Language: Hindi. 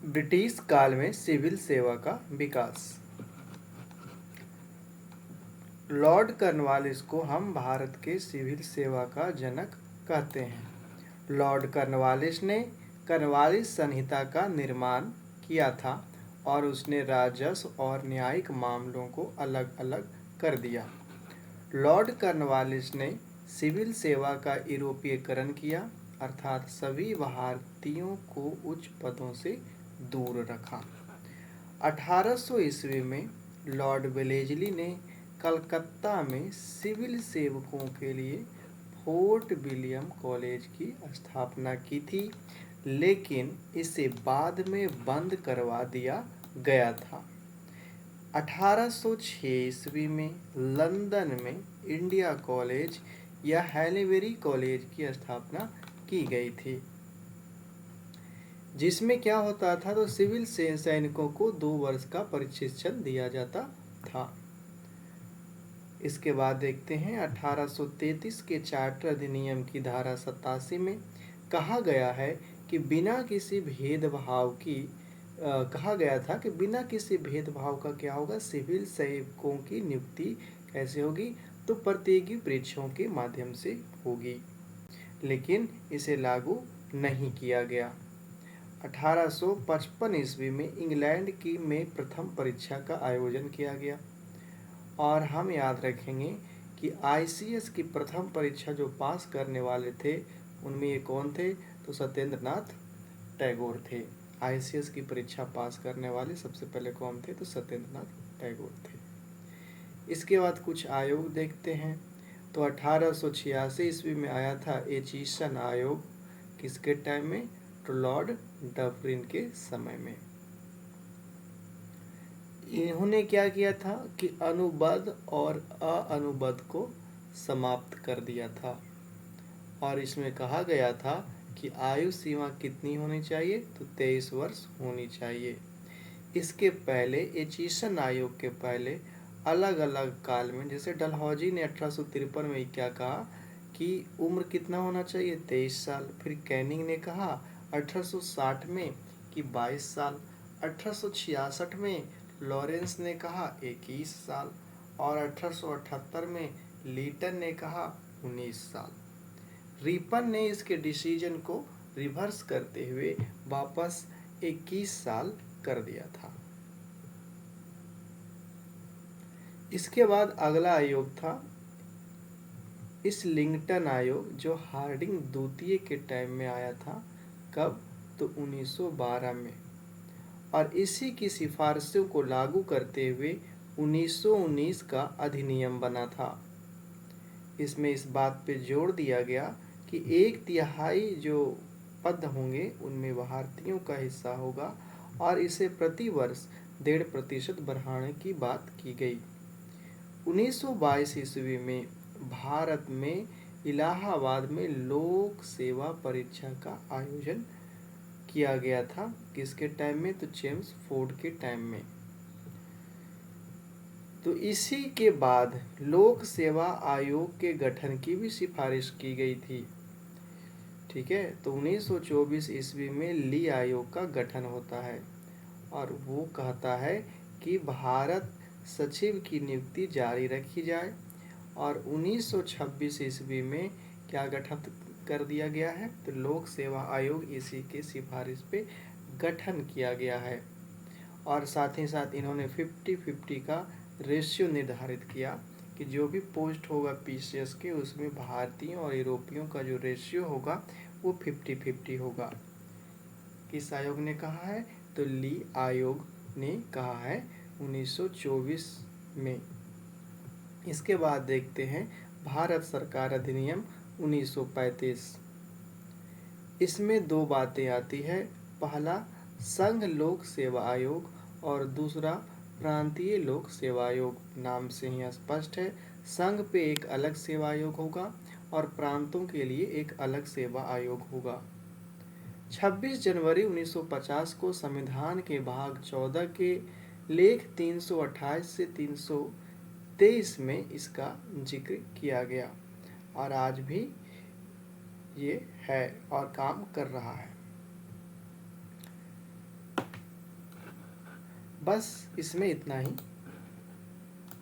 ब्रिटिश काल में सिविल सेवा का विकास। लॉर्ड कॉर्नवालिस को हम भारत के सिविल सेवा का जनक कहते हैं। लॉर्ड कॉर्नवालिस ने कॉर्नवालिस संहिता का निर्माण किया था और उसने राजस्व और न्यायिक मामलों को अलग अलग कर दिया। लॉर्ड कॉर्नवालिस ने सिविल सेवा का यूरोपीयकरण किया, अर्थात सभी भारतीयों को उच्च पदों से दूर रखा। 1800 ईस्वी में लॉर्ड वेलेस्ली ने कलकत्ता में सिविल सेवकों के लिए फोर्ट विलियम कॉलेज की स्थापना की थी, लेकिन इसे बाद में बंद करवा दिया गया था। 1806 ईस्वी में लंदन में इंडिया कॉलेज या हैलीबेरी कॉलेज की स्थापना की गई थी, जिसमें क्या होता था तो सिविल सैनिकों को 2 वर्ष का प्रशिक्षण दिया जाता था। इसके बाद देखते हैं 1833 के चार्टर अधिनियम की धारा 87 में कहा गया है कि बिना किसी भेदभाव की कहा गया था कि बिना किसी भेदभाव का क्या होगा, सिविल सेवकों की नियुक्ति कैसे होगी, तो प्रतियोगी परीक्षाओं के माध्यम से होगी, लेकिन इसे लागू नहीं किया गया। 1855 ईस्वी में इंग्लैंड की में प्रथम परीक्षा का आयोजन किया गया और हम याद रखेंगे कि आईसीएस की प्रथम परीक्षा जो पास करने वाले थे उनमें ये कौन थे, तो सत्येंद्रनाथ टैगोर थे। आईसीएस की परीक्षा पास करने वाले सबसे पहले कौन थे, तो सत्येंद्रनाथ टैगोर थे। इसके बाद कुछ आयोग देखते हैं, तो 1886 ईस्वी में आया था एचिसन आयोग। किसके टाइम में, तो लॉर्ड डफरिन के समय में। इन्होंने क्या किया था कि अनुबंध और अनुबंध को समाप्त कर दिया था और इसमें कहा गया था कि आयु सीमा कितनी होनी चाहिए, तो 23 वर्ष होनी चाहिए। इसके पहले एचिसन आयोग के पहले अलग अलग काल में, जैसे डलहौजी ने 1853 में क्या कहा कि उम्र कितना होना चाहिए, 23 साल। फिर कैनिंग ने कहा 1860 में कि 22 साल। 1866 में लॉरेंस ने कहा 21 साल और 1878 में लीटन ने कहा 19 साल। रिपन ने इसके डिसीजन को रिवर्स करते हुए वापस 21 साल कर दिया था। इसके बाद अगला आयोग था इस्लिंगटन आयोग, जो हार्डिंग द्वितीय के टाइम में आया था। कब, तो 1912 में, और इसी की सिफारिशों को लागू करते हुए 1919 का अधिनियम बना था। इसमें इस बात पे जोर दिया गया कि 1/3 जो पद होंगे उनमें भारतीयों का हिस्सा होगा और इसे प्रति वर्ष 1.5% बढ़ाने की बात की गई। 1922 ईस्वी में भारत में इलाहाबाद में लोक सेवा परीक्षा का आयोजन किया गया था। किसके टाइम में, तो जेम्स फोर्ड के टाइम में। तो इसी के बाद लोक सेवा आयोग के गठन की भी सिफारिश की गई थी। ठीक है, तो 1924 ईस्वी में ली आयोग का गठन होता है और वो कहता है कि भारत सचिव की नियुक्ति जारी रखी जाए और 1926 ईस्वी में क्या गठन कर दिया गया है, तो लोक सेवा आयोग इसी के सिफारिश पे गठन किया गया है। और साथ ही साथ इन्होंने 50-50 का रेशियो निर्धारित किया कि जो भी पोस्ट होगा पीसीएस के उसमें भारतीयों और यूरोपियों का जो रेशियो होगा वो 50-50 होगा। किस आयोग ने कहा है, तो ली आयोग ने कहा है 1924 में। इसके बाद देखते हैं भारत सरकार अधिनियम 1935। इसमें 2 बातें आती है, पहला संघ लोक सेवा आयोग और दूसरा प्रांतीय लोक सेवा आयोग। नाम से ही स्पष्ट है, संघ पे एक अलग सेवा आयोग होगा और प्रांतों के लिए एक अलग सेवा आयोग होगा। 26 जनवरी 1950 को संविधान के भाग 14 के लेख 328 से 323 में इसका जिक्र किया गया और आज भी ये है और काम कर रहा है। बस इसमें इतना ही।